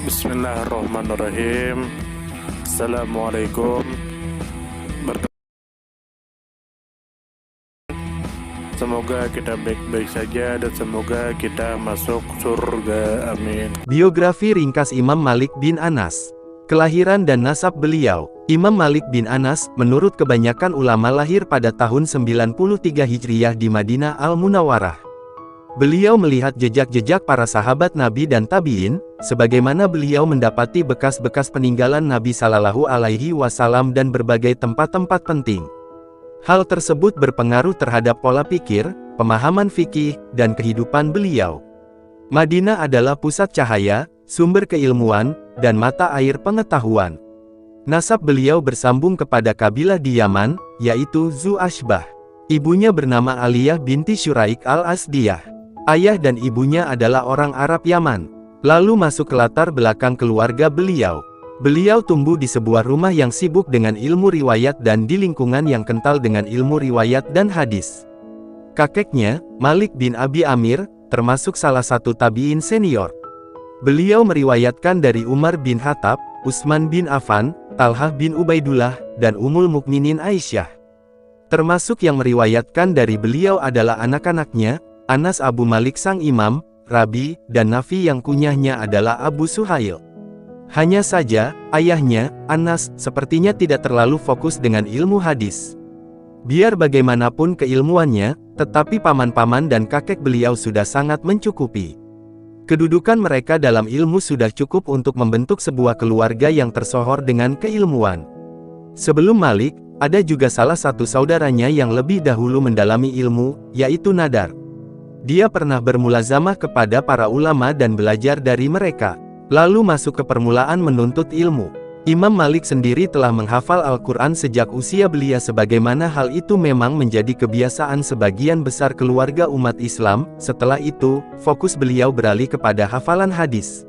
Bismillahirrahmanirrahim. Assalamualaikum. Semoga kita baik-baik saja dan semoga kita masuk surga. Amin. Biografi ringkas Imam Malik bin Anas. Kelahiran dan nasab beliau. Imam Malik bin Anas, menurut kebanyakan ulama lahir pada tahun 93 Hijriyah di Madinah Al-Munawwarah. Beliau melihat jejak-jejak para sahabat Nabi dan tabi'in, sebagaimana beliau mendapati bekas-bekas peninggalan Nabi Sallallahu Alaihi Wasallam dan berbagai tempat-tempat penting. Hal tersebut berpengaruh terhadap pola pikir, pemahaman fikih, dan kehidupan beliau. Madinah adalah pusat cahaya, sumber keilmuan, dan mata air pengetahuan. Nasab beliau bersambung kepada kabilah di Yaman, yaitu Zu Ashbah. Ibunya bernama Aliyah binti Syuraik al-Asdiyah. Ayah dan ibunya adalah orang Arab Yaman. Lalu masuk ke latar belakang keluarga beliau. Beliau tumbuh di sebuah rumah yang sibuk dengan ilmu riwayat dan di lingkungan yang kental dengan ilmu riwayat dan hadis. Kakeknya, Malik bin Abi Amir, termasuk salah satu tabi'in senior. Beliau meriwayatkan dari Umar bin Khattab, Utsman bin Affan, Talhah bin Ubaidullah, dan Ummul Mukminin Aisyah. Termasuk yang meriwayatkan dari beliau adalah anak-anaknya, Anas Abu Malik sang imam, Rabi, dan Nafi yang kunyahnya adalah Abu Suhail. Hanya saja, ayahnya, Anas, sepertinya tidak terlalu fokus dengan ilmu hadis. Biar bagaimanapun keilmuannya, tetapi paman-paman dan kakek beliau sudah sangat mencukupi. Kedudukan mereka dalam ilmu sudah cukup untuk membentuk sebuah keluarga yang tersohor dengan keilmuan. Sebelum Malik, ada juga salah satu saudaranya yang lebih dahulu mendalami ilmu, yaitu Nadar. Dia pernah bermulazamah kepada para ulama dan belajar dari mereka. Lalu masuk ke permulaan menuntut ilmu. Imam Malik sendiri telah menghafal Al-Quran sejak usia belia sebagaimana hal itu memang menjadi kebiasaan sebagian besar keluarga umat Islam. Setelah itu, fokus beliau beralih kepada hafalan hadis.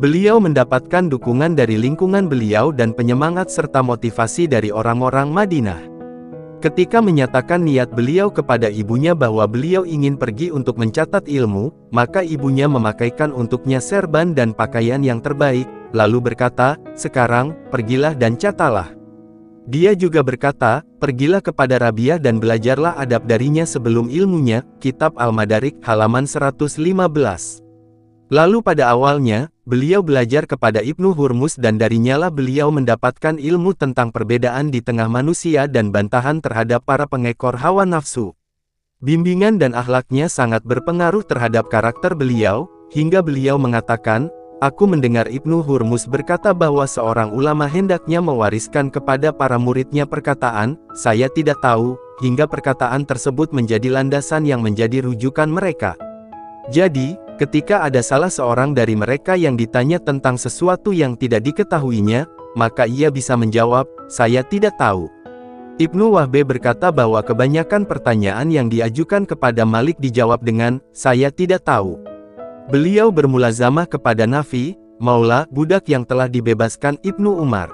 Beliau mendapatkan dukungan dari lingkungan beliau dan penyemangat serta motivasi dari orang-orang Madinah. Ketika menyatakan niat beliau kepada ibunya bahwa beliau ingin pergi untuk mencatat ilmu, maka ibunya memakaikan untuknya serban dan pakaian yang terbaik, lalu berkata, "Sekarang, pergilah dan catalah." Dia juga berkata, "Pergilah kepada Rabiah dan belajarlah adab darinya sebelum ilmunya." Kitab Al-Madarik halaman 115. Lalu pada awalnya, beliau belajar kepada Ibnu Hurmuz dan darinyalah beliau mendapatkan ilmu tentang perbedaan di tengah manusia dan bantahan terhadap para pengekor hawa nafsu. Bimbingan dan akhlaknya sangat berpengaruh terhadap karakter beliau, hingga beliau mengatakan, "Aku mendengar Ibnu Hurmuz berkata bahwa seorang ulama hendaknya mewariskan kepada para muridnya perkataan, 'Saya tidak tahu,' hingga perkataan tersebut menjadi landasan yang menjadi rujukan mereka." Jadi, ketika ada salah seorang dari mereka yang ditanya tentang sesuatu yang tidak diketahuinya, maka ia bisa menjawab, "Saya tidak tahu." Ibnu Wahbe berkata bahwa kebanyakan pertanyaan yang diajukan kepada Malik dijawab dengan, "Saya tidak tahu." Beliau bermulazamah kepada Nafi, Maula, budak yang telah dibebaskan Ibnu Umar.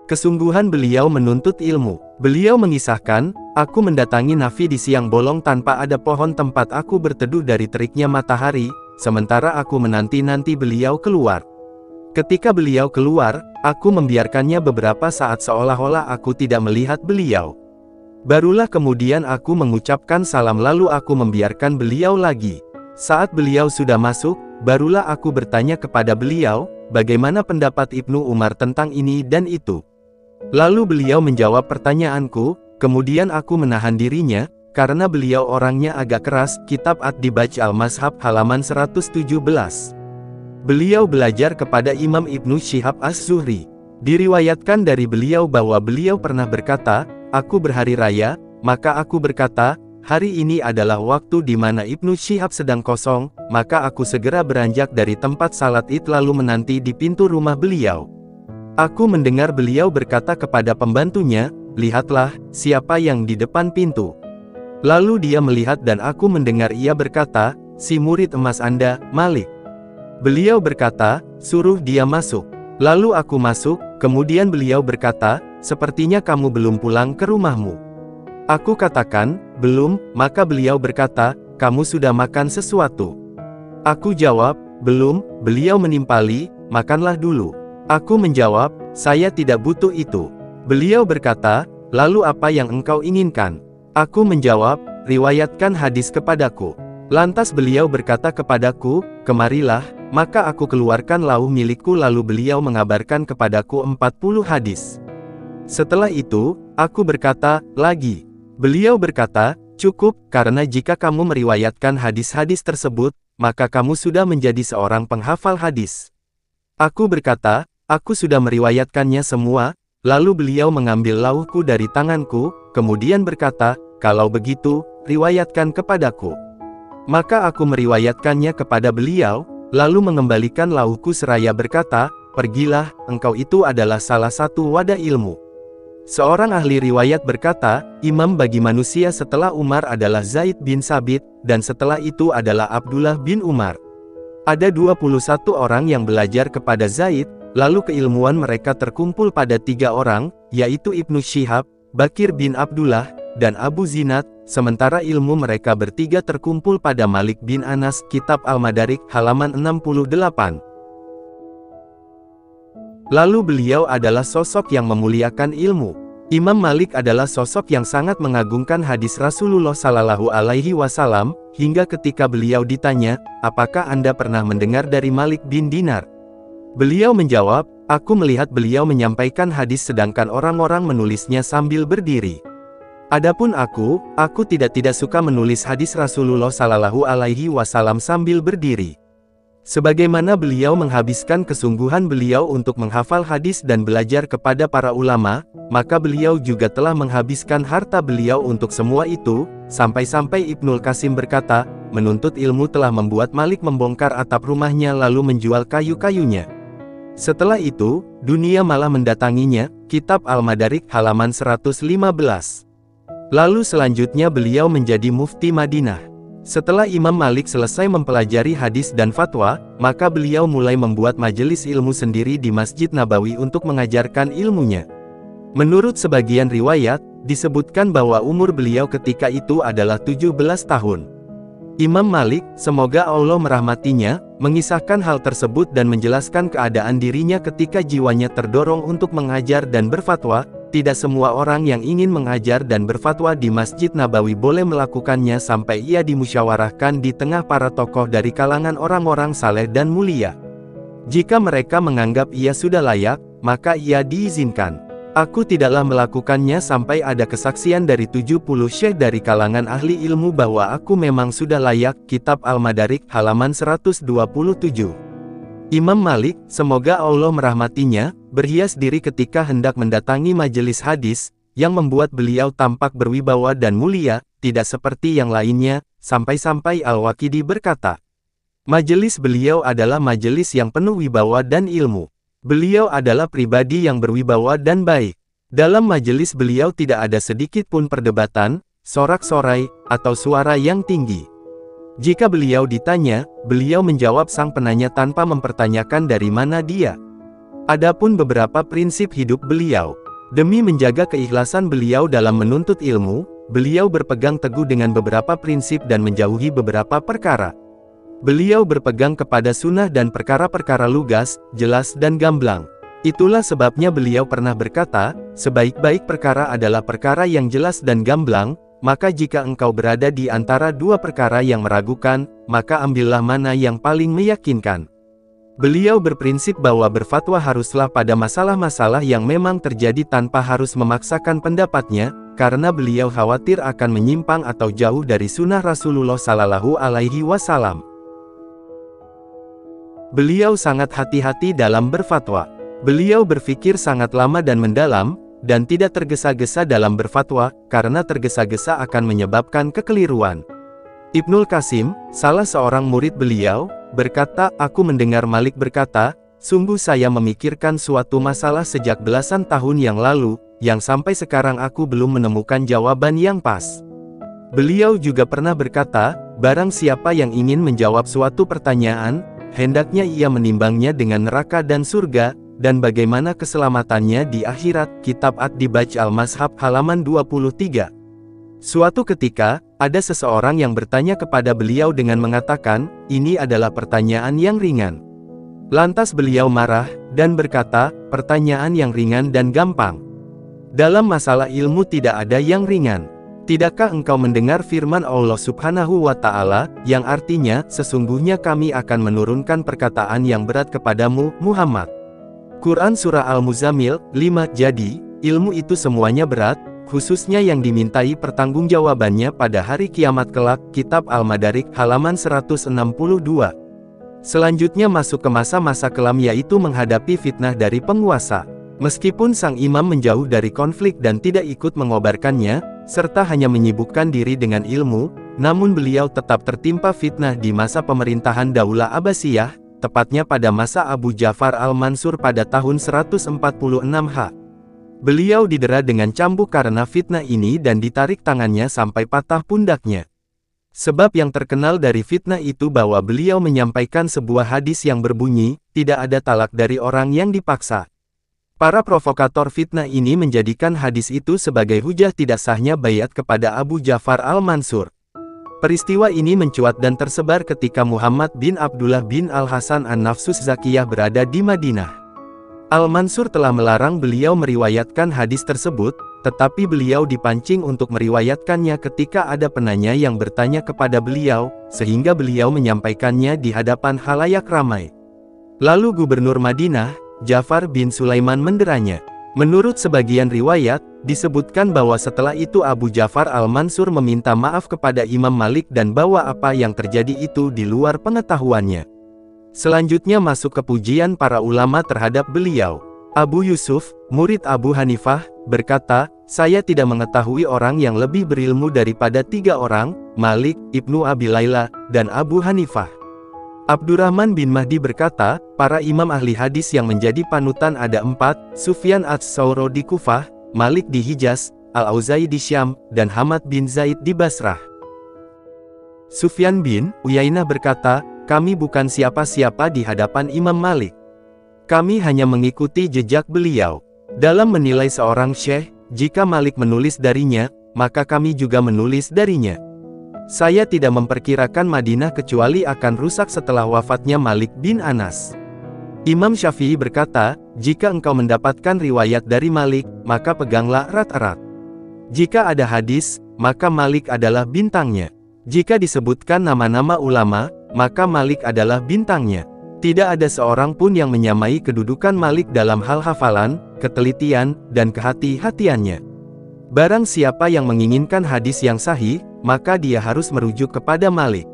Kesungguhan beliau menuntut ilmu. Beliau mengisahkan, "Aku mendatangi Nafi di siang bolong tanpa ada pohon tempat aku berteduh dari teriknya matahari, sementara aku menanti-nanti beliau keluar. Ketika beliau keluar, aku membiarkannya beberapa saat seolah-olah aku tidak melihat beliau. Barulah kemudian aku mengucapkan salam lalu aku membiarkan beliau lagi. Saat beliau sudah masuk, barulah aku bertanya kepada beliau, bagaimana pendapat Ibnu Umar tentang ini dan itu. Lalu beliau menjawab pertanyaanku, kemudian aku menahan dirinya, karena beliau orangnya agak keras." Kitab Ad-Dibaj Al-Mazhab halaman 117. Beliau belajar kepada Imam Ibnu Syihab Az-Zuhri. Diriwayatkan dari beliau bahwa beliau pernah berkata, "Aku berhari raya, maka aku berkata, hari ini adalah waktu di mana Ibnu Syihab sedang kosong, maka aku segera beranjak dari tempat salat Id lalu menanti di pintu rumah beliau. Aku mendengar beliau berkata kepada pembantunya, 'Lihatlah, siapa yang di depan pintu.' Lalu dia melihat dan aku mendengar ia berkata, 'Si murid emas Anda, Malik.' Beliau berkata, 'Suruh dia masuk.' Lalu aku masuk, kemudian beliau berkata, 'Sepertinya kamu belum pulang ke rumahmu.' Aku katakan, 'Belum,' maka beliau berkata, 'Kamu sudah makan sesuatu?' Aku jawab, 'Belum.' Beliau menimpali, "Makanlah dulu." Aku menjawab, "Saya tidak butuh itu." Beliau berkata, "Lalu apa yang engkau inginkan?" Aku menjawab, "Riwayatkan hadis kepadaku." Lantas beliau berkata kepadaku, "Kemarilah." Maka aku keluarkan lauh milikku lalu beliau mengabarkan kepadaku 40 hadis. Setelah itu, aku berkata, "Lagi." Beliau berkata, "Cukup, karena jika kamu meriwayatkan hadis-hadis tersebut, maka kamu sudah menjadi seorang penghafal hadis." Aku berkata, "Aku sudah meriwayatkannya semua." Lalu beliau mengambil lauhku dari tanganku, kemudian berkata, "Kalau begitu, riwayatkan kepadaku." Maka aku meriwayatkannya kepada beliau, lalu mengembalikan lauhku seraya berkata, "Pergilah, engkau itu adalah salah satu wadah ilmu." Seorang ahli riwayat berkata, imam bagi manusia setelah Umar adalah Zaid bin Sabit, dan setelah itu adalah Abdullah bin Umar. Ada 21 orang yang belajar kepada Zaid, lalu keilmuan mereka terkumpul pada 3 orang, yaitu Ibnu Syihab, Bakir bin Abdullah, dan Abu Zinad, sementara ilmu mereka bertiga terkumpul pada Malik bin Anas, Kitab Al-Madarik, halaman 68. Lalu beliau adalah sosok yang memuliakan ilmu. Imam Malik adalah sosok yang sangat mengagungkan hadis Rasulullah Shallallahu Alaihi Wasallam, hingga ketika beliau ditanya, "Apakah Anda pernah mendengar dari Malik bin Dinar?" Beliau menjawab, "Aku melihat beliau menyampaikan hadis sedangkan orang-orang menulisnya sambil berdiri. Adapun aku tidak suka menulis hadis Rasulullah Shallallahu Alaihi Wasallam sambil berdiri." Sebagaimana beliau menghabiskan kesungguhan beliau untuk menghafal hadis dan belajar kepada para ulama, maka beliau juga telah menghabiskan harta beliau untuk semua itu, sampai-sampai Ibnul Qasim berkata, menuntut ilmu telah membuat Malik membongkar atap rumahnya lalu menjual kayu-kayunya. Setelah itu, dunia malah mendatanginya, Kitab Al-Madarik halaman 115. Lalu selanjutnya beliau menjadi mufti Madinah. Setelah Imam Malik selesai mempelajari hadis dan fatwa, maka beliau mulai membuat majelis ilmu sendiri di Masjid Nabawi untuk mengajarkan ilmunya. Menurut sebagian riwayat, disebutkan bahwa umur beliau ketika itu adalah 17 tahun. Imam Malik, semoga Allah merahmatinya, mengisahkan hal tersebut dan menjelaskan keadaan dirinya ketika jiwanya terdorong untuk mengajar dan berfatwa. Tidak semua orang yang ingin mengajar dan berfatwa di Masjid Nabawi boleh melakukannya sampai ia dimusyawarahkan di tengah para tokoh dari kalangan orang-orang saleh dan mulia. Jika mereka menganggap ia sudah layak, maka ia diizinkan. Aku tidaklah melakukannya sampai ada kesaksian dari 70 syekh dari kalangan ahli ilmu bahwa aku memang sudah layak. Kitab Al-Madarik halaman 127. Imam Malik, semoga Allah merahmatinya, berhias diri ketika hendak mendatangi majelis hadis, yang membuat beliau tampak berwibawa dan mulia, tidak seperti yang lainnya, sampai-sampai Al-Waqidi berkata, majelis beliau adalah majelis yang penuh wibawa dan ilmu. Beliau adalah pribadi yang berwibawa dan baik. Dalam majelis beliau tidak ada sedikit pun perdebatan, sorak-sorai, atau suara yang tinggi. Jika beliau ditanya, beliau menjawab sang penanya tanpa mempertanyakan dari mana dia. Adapun beberapa prinsip hidup beliau, demi menjaga keikhlasan beliau dalam menuntut ilmu, beliau berpegang teguh dengan beberapa prinsip dan menjauhi beberapa perkara. Beliau berpegang kepada sunnah dan perkara-perkara lugas, jelas dan gamblang. Itulah sebabnya beliau pernah berkata, sebaik-baik perkara adalah perkara yang jelas dan gamblang. Maka jika engkau berada di antara dua perkara yang meragukan, maka ambillah mana yang paling meyakinkan. Beliau berprinsip bahwa berfatwa haruslah pada masalah-masalah yang memang terjadi tanpa harus memaksakan pendapatnya, karena beliau khawatir akan menyimpang atau jauh dari sunnah Rasulullah Sallallahu Alaihi Wasallam. Beliau sangat hati-hati dalam berfatwa. Beliau berpikir sangat lama dan mendalam, dan tidak tergesa-gesa dalam berfatwa, karena tergesa-gesa akan menyebabkan kekeliruan. Ibnul Qasim, salah seorang murid beliau, berkata, aku mendengar Malik berkata, sungguh saya memikirkan suatu masalah sejak belasan tahun yang lalu, yang sampai sekarang aku belum menemukan jawaban yang pas. Beliau juga pernah berkata, barang siapa yang ingin menjawab suatu pertanyaan, hendaknya ia menimbangnya dengan neraka dan surga, dan bagaimana keselamatannya di akhirat. Kitab Ad-Dibaj Al-Mazhab halaman 23. Suatu ketika, ada seseorang yang bertanya kepada beliau dengan mengatakan, ini adalah pertanyaan yang ringan. Lantas beliau marah, dan berkata, pertanyaan yang ringan dan gampang. Dalam masalah ilmu tidak ada yang ringan. Tidakkah engkau mendengar firman Allah Subhanahu wa Ta'ala, yang artinya, sesungguhnya kami akan menurunkan perkataan yang berat kepadamu, Muhammad. Quran Surah Al-Muzammil, 5. Jadi, ilmu itu semuanya berat, khususnya yang dimintai pertanggungjawabannya pada hari kiamat kelak. Kitab Al-Madarik, halaman 162. Selanjutnya masuk ke masa-masa kelam, yaitu menghadapi fitnah dari penguasa. Meskipun sang imam menjauh dari konflik dan tidak ikut mengobarkannya, serta hanya menyibukkan diri dengan ilmu, namun beliau tetap tertimpa fitnah di masa pemerintahan Daulah Abbasiyah, tepatnya pada masa Abu Ja'far al-Mansur pada tahun 146 H. Beliau didera dengan cambuk karena fitnah ini dan ditarik tangannya sampai patah pundaknya. Sebab yang terkenal dari fitnah itu bahwa beliau menyampaikan sebuah hadis yang berbunyi, tidak ada talak dari orang yang dipaksa. Para provokator fitnah ini menjadikan hadis itu sebagai hujah tidak sahnya baiat kepada Abu Ja'far al-Mansur. Peristiwa ini mencuat dan tersebar ketika Muhammad bin Abdullah bin Al-Hasan An-Nafsus Zakiyah berada di Madinah. Al-Mansur telah melarang beliau meriwayatkan hadis tersebut, tetapi beliau dipancing untuk meriwayatkannya ketika ada penanya yang bertanya kepada beliau, sehingga beliau menyampaikannya di hadapan khalayak ramai. Lalu Gubernur Madinah, Ja'far bin Sulaiman menderanya. Menurut sebagian riwayat, disebutkan bahwa setelah itu Abu Ja'far al-Mansur meminta maaf kepada Imam Malik dan bahwa apa yang terjadi itu di luar pengetahuannya. Selanjutnya masuk ke pujian para ulama terhadap beliau. Abu Yusuf, murid Abu Hanifah, berkata, saya tidak mengetahui orang yang lebih berilmu daripada 3 orang, Malik, Ibnu Abi Layla, dan Abu Hanifah. Abdurrahman bin Mahdi berkata, para imam ahli hadis yang menjadi panutan ada 4, Sufyan ats-Tsauri di Kufah, Malik di Hijaz, Al-Auza'i di Syam, dan Hamad bin Zaid di Basrah. Sufyan bin Uyainah berkata, kami bukan siapa-siapa di hadapan Imam Malik. Kami hanya mengikuti jejak beliau. Dalam menilai seorang syekh, jika Malik menulis darinya, maka kami juga menulis darinya. Saya tidak memperkirakan Madinah kecuali akan rusak setelah wafatnya Malik bin Anas. Imam Syafi'i berkata, jika engkau mendapatkan riwayat dari Malik, maka peganglah erat-erat. Jika ada hadis, maka Malik adalah bintangnya. Jika disebutkan nama-nama ulama, maka Malik adalah bintangnya. Tidak ada seorang pun yang menyamai kedudukan Malik dalam hal hafalan, ketelitian, dan kehati-hatiannya. Barang siapa yang menginginkan hadis yang sahih, maka dia harus merujuk kepada Malik.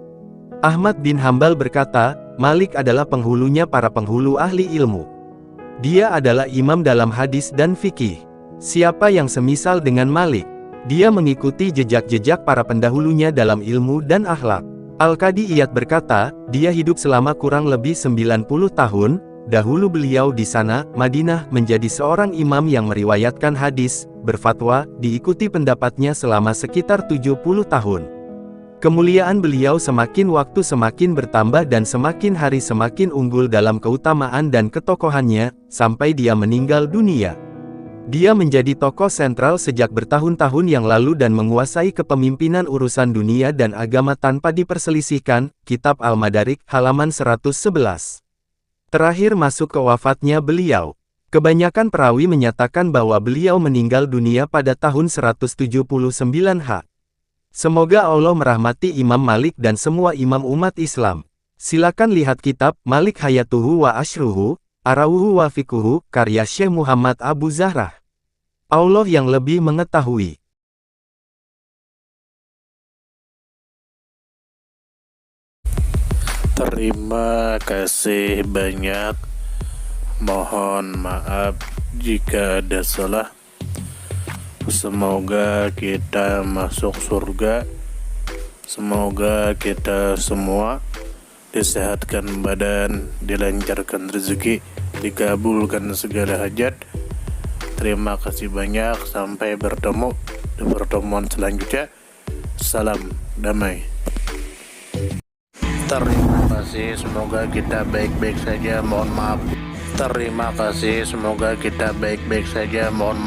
Ahmad bin Hambal berkata, Malik adalah penghulunya para penghulu ahli ilmu. Dia adalah imam dalam hadis dan fikih. Siapa yang semisal dengan Malik? Dia mengikuti jejak-jejak para pendahulunya dalam ilmu dan akhlak. Al-Qadi Iyad berkata, dia hidup selama kurang lebih 90 tahun, dahulu beliau di sana, Madinah, menjadi seorang imam yang meriwayatkan hadis, berfatwa, diikuti pendapatnya selama sekitar 70 tahun. Kemuliaan beliau semakin waktu semakin bertambah dan semakin hari semakin unggul dalam keutamaan dan ketokohannya, sampai dia meninggal dunia. Dia menjadi tokoh sentral sejak bertahun-tahun yang lalu dan menguasai kepemimpinan urusan dunia dan agama tanpa diperselisihkan. Kitab Al-Madarik, halaman 111. Terakhir masuk ke wafatnya beliau. Kebanyakan perawi menyatakan bahwa beliau meninggal dunia pada tahun 179 H. Semoga Allah merahmati Imam Malik dan semua imam umat Islam. Silakan lihat kitab Malik Hayatuhu wa Ashruhu, Arawuhu wa Fiqhuhu, karya Syekh Muhammad Abu Zahrah. Allah yang lebih mengetahui. Terima kasih banyak. Mohon maaf jika ada salah. Semoga kita masuk surga. Semoga kita semua disehatkan badan, dilancarkan rezeki, dikabulkan segala hajat. Terima kasih banyak. Sampai bertemu di pertemuan selanjutnya. Salam damai. Terima kasih. Semoga kita baik-baik saja. Mohon maaf. Terima kasih. Semoga kita baik-baik saja. Mohon maaf.